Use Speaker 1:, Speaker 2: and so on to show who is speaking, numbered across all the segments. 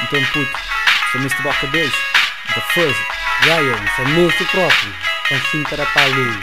Speaker 1: Então puto, sou Mr. Boca Beijo, da Fuzz, Ryan, sou Mr. próprio, Pancinho Carapalu.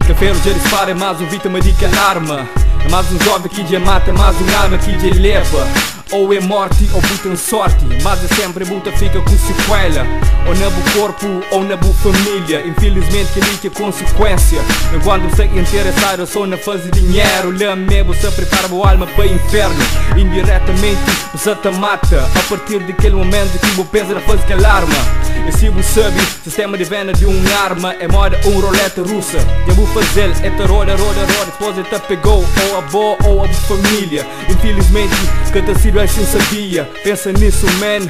Speaker 2: Cafeiro já dispara, é mais um vítima de que arma. É mais um jovem que já mata, é mais um arma que já leva. Ou é morte ou buta sorte, mas é sempre buta fica com sequela. Ou na bu corpo ou na bu família. Infelizmente que liga consequência. Enquanto se interessar só na fase dinheiro, lá mesmo se prepara a alma para o inferno. Indiretamente você te mata a partir daquele momento que você pensa na fase que alarma. E se você sabe, sistema de venda de arma é moda roleta russa. E vou fazer é te roda, depois te pegou ou a boa ou a família. Infelizmente que te sirva sem sabia. Pensa nisso, man.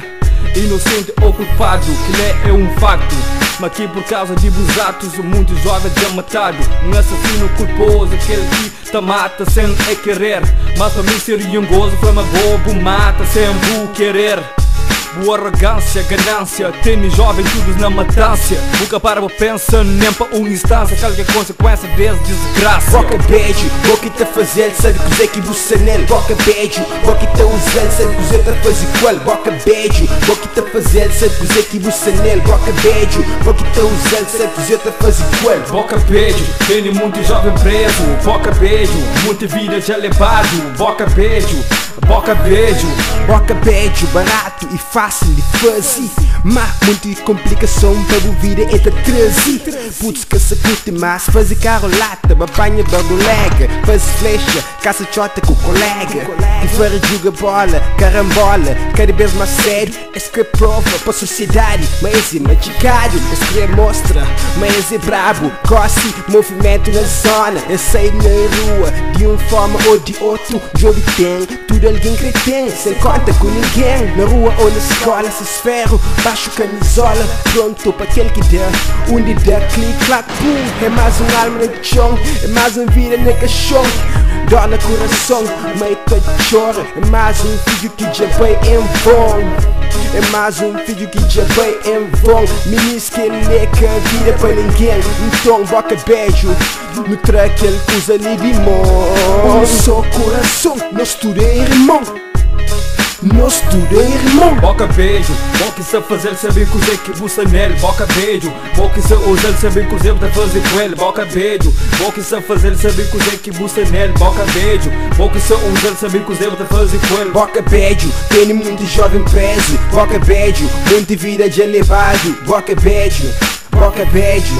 Speaker 2: Inocente ou culpado, que é um facto. Mas que por causa de atos o mundo jovem já matado. Um assassino culposo, aquele que te mata sem querer. Mas para mim seria um gozo, flama bobo, mata sem querer. Boa arrogância, ganância, tem jovem todos na matança. Nunca para pensar nem para uma instância. Qualquer consequência dessa desgraça.
Speaker 3: Boca beijo, boca te fazer, sabe que que você nele. Boca beijo, boca te usando, sabe que você te fazer qual. Boca beijo, boca te fazer, sabe que você nele. Boca beijo, boca te usando, sabe que você te fazer qual.
Speaker 2: Boca beijo, tem muito jovem preso. Boca beijo, muita vida já levado. Boca beijo, boca beijo.
Speaker 3: Boca beijo, barato e fácil de fazer, mas muita complicação para a vida é de trazer. Putz que se curte mais, fazer carro lata, bapanha bardolega, faz flecha, caça chota com o colega. E fora joga bola, carambola, cada vez mais sério. Esse que é prova para a sociedade, mas é machucado. Esse que é mostra, mas é brabo. Cosse, movimento na zona, eu saio na rua, de uma forma ou de outro. Jogo tem, tudo alguém que tem, sem conta com ninguém. Na rua ou na escola, se esferro, baixo camisola, pronto para aquele que der. Onde der, clique, clac, pum. É mais um alma no chão, é mais uma vida no caixão. Dó no coração, meio que chora. É mais um filho que já vai em vão. É mais um filho que já vai em vão. Meninos que neca a vida para ninguém. Então boca beijo, no track ele usa ali limão. Só coração, nós tudo é irmão. Nós tudo é irmão.
Speaker 2: Boca beijo, bom que se fazer saber que você que busca nele. Boca beijo, bom que se usar saber que você vai fazer com ele. Boca beijo, bom que se fazer saber que você que busca nele. Boca beijo, bom que se usar saber que você vai fazer com ele.
Speaker 3: Boca beijo, tem muito jovem preso. Boca beijo, muita vida já levado. Boca beijo, boca beijo.